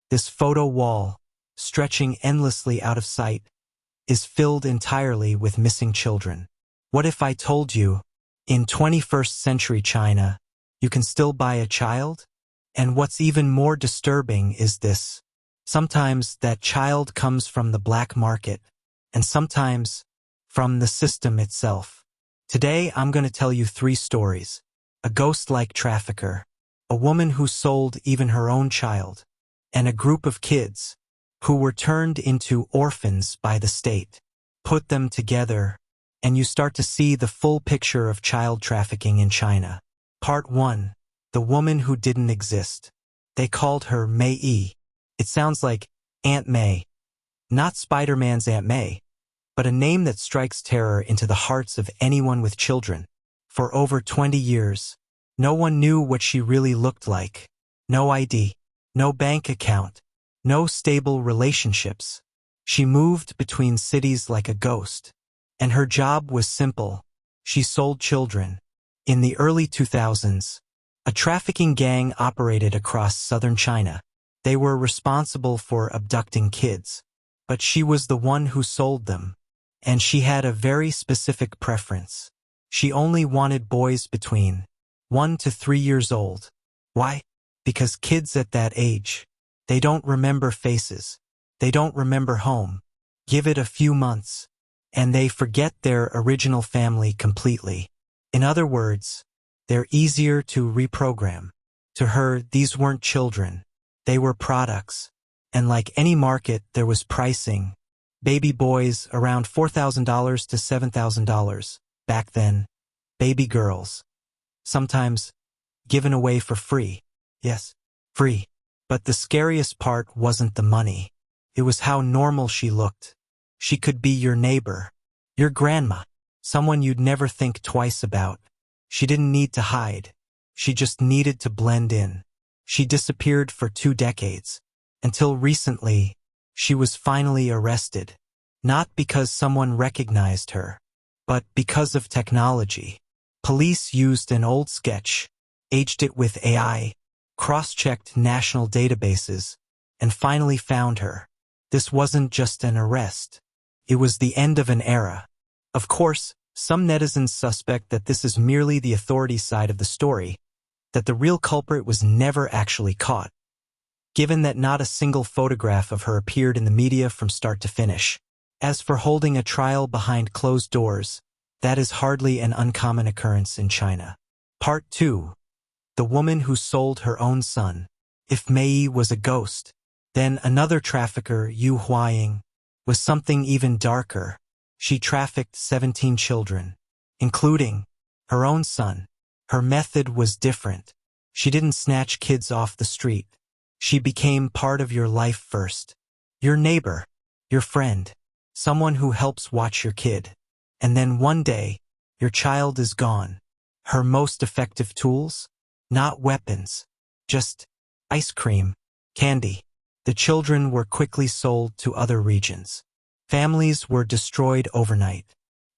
This photo wall, stretching endlessly out of sight, is filled entirely with missing children. What if I told you, in 21st century China, you can still buy a child? And what's even more disturbing is this. Sometimes that child comes from the black market, and sometimes from the system itself. Today I'm going to tell you 3 stories. A ghost-like trafficker, a woman who sold even her own child, and a group of kids who were turned into orphans by the state. Put them together, and you start to see the full picture of child trafficking in China. Part 1. The woman who didn't exist. They called her May. It sounds like Aunt May. Not Spider-Man's Aunt May, but a name that strikes terror into the hearts of anyone with children. For over 20 years, no one knew what she really looked like. No ID, no bank account, no stable relationships. She moved between cities like a ghost. And her job was simple. She sold children. In the early 2000s, a trafficking gang operated across southern China. They were responsible for abducting kids, but she was the one who sold them. And she had a very specific preference. She only wanted boys between 1 to 3 years old. Why? Because kids at that age, they don't remember faces. They don't remember home. Give it a few months, and they forget their original family completely. In other words, they're easier to reprogram. To her, these weren't children. They were products. And like any market, there was pricing. Baby boys around $4,000 to $7,000. Back then, baby girls. Sometimes given away for free. Yes, free. But the scariest part wasn't the money. It was how normal she looked. She could be your neighbor, your grandma, someone you'd never think twice about. She didn't need to hide. She just needed to blend in. She disappeared for 2 decades. Until recently, she was finally arrested. Not because someone recognized her, but because of technology. Police used an old sketch, aged it with AI, cross-checked national databases, and finally found her. This wasn't just an arrest. It was the end of an era. Of course, some netizens suspect that this is merely the authorities' side of the story, that the real culprit was never actually caught, given that not a single photograph of her appeared in the media from start to finish. As for holding a trial behind closed doors, that is hardly an uncommon occurrence in China. Part 2. The woman who sold her own son. If Mei was a ghost, then another trafficker, Yu Huaying, was something even darker. She trafficked 17 children, including her own son. Her method was different. She didn't snatch kids off the street. She became part of your life first. Your neighbor, your friend, someone who helps watch your kid. And then one day, your child is gone. Her most effective tools? Not weapons. Just ice cream, candy. The children were quickly sold to other regions. Families were destroyed overnight.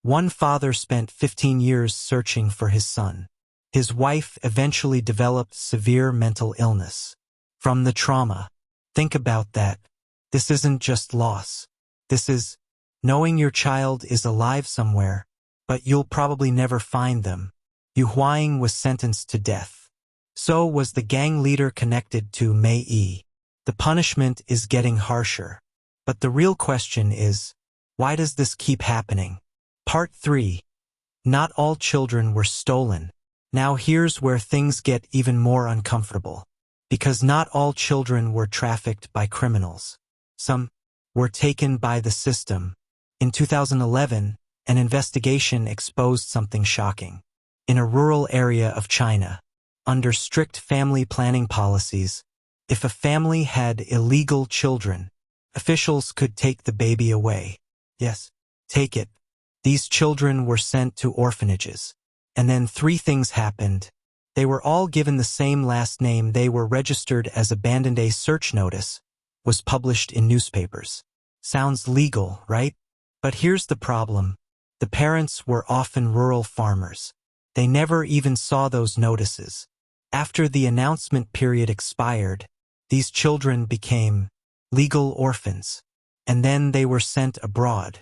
One father spent 15 years searching for his son. His wife eventually developed severe mental illness. From the trauma. Think about that. This isn't just loss. This is knowing your child is alive somewhere, but you'll probably never find them. Yu Huaying was sentenced to death. So was the gang leader connected to Mei. The punishment is getting harsher. But the real question is, why does this keep happening? Part 3. Not all children were stolen. Now here's where things get even more uncomfortable. Because not all children were trafficked by criminals. Some were taken by the system. In 2011, an investigation exposed something shocking. In a rural area of China, under strict family planning policies, if a family had illegal children, officials could take the baby away. Yes, take it. These children were sent to orphanages. And then 3 things happened. They were all given the same last name. They were registered as abandoned. A search notice was published in newspapers. Sounds legal, right? But here's the problem. The parents were often rural farmers. They never even saw those notices. After the announcement period expired, These children became legal orphans, and then they were sent abroad.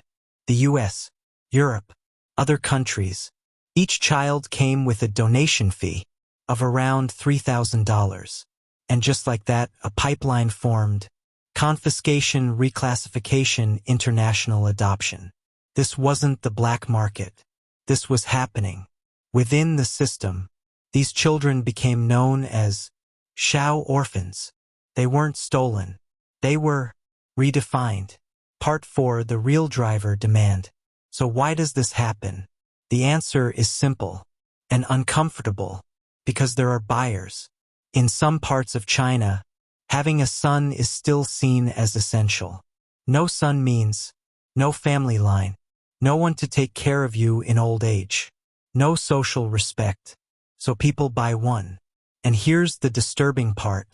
The US, Europe, other countries. Each child came with a donation fee of around $3,000. And just like that, a pipeline formed. Confiscation, reclassification, international adoption. This wasn't the black market. This was happening. Within the system, these children became known as Shao orphans. They weren't stolen. They were redefined. Part 4. The real driver demand. So why does this happen? The answer is simple and uncomfortable, because there are buyers. In some parts of China, having a son is still seen as essential. No son means no family line, no one to take care of you in old age, no social respect. So people buy one. And here's the disturbing part.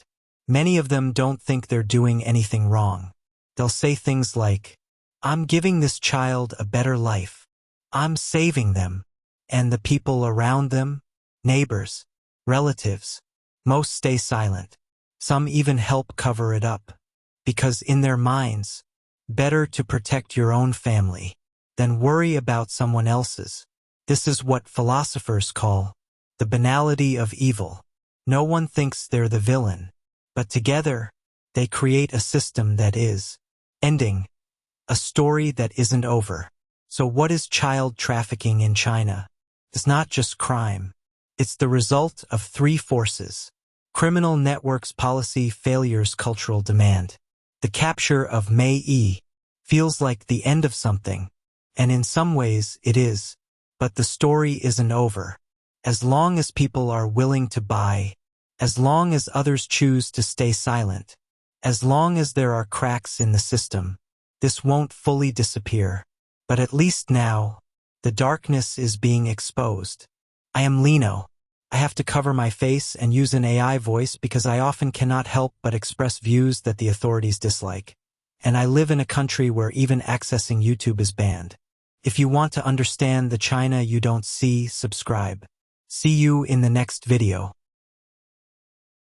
Many of them don't think they're doing anything wrong. They'll say things like, "I'm giving this child a better life. I'm saving them." And the people around them, neighbors, relatives, most stay silent. Some even help cover it up. Because in their minds, better to protect your own family than worry about someone else's. This is what philosophers call the banality of evil. No one thinks they're the villain, but together, they create a system that is ending, a story that isn't over. So what is child trafficking in China? It's not just crime. It's the result of 3 forces: criminal networks, policy failures, cultural demand. The capture of Mei Yi feels like the end of something, and in some ways it is. But the story isn't over. As long as people are willing to buy, as long as others choose to stay silent, as long as there are cracks in the system, this won't fully disappear. But at least now, the darkness is being exposed. I am Lino. I have to cover my face and use an AI voice because I often cannot help but express views that the authorities dislike. And I live in a country where even accessing YouTube is banned. If you want to understand the China you don't see, subscribe. See you in the next video.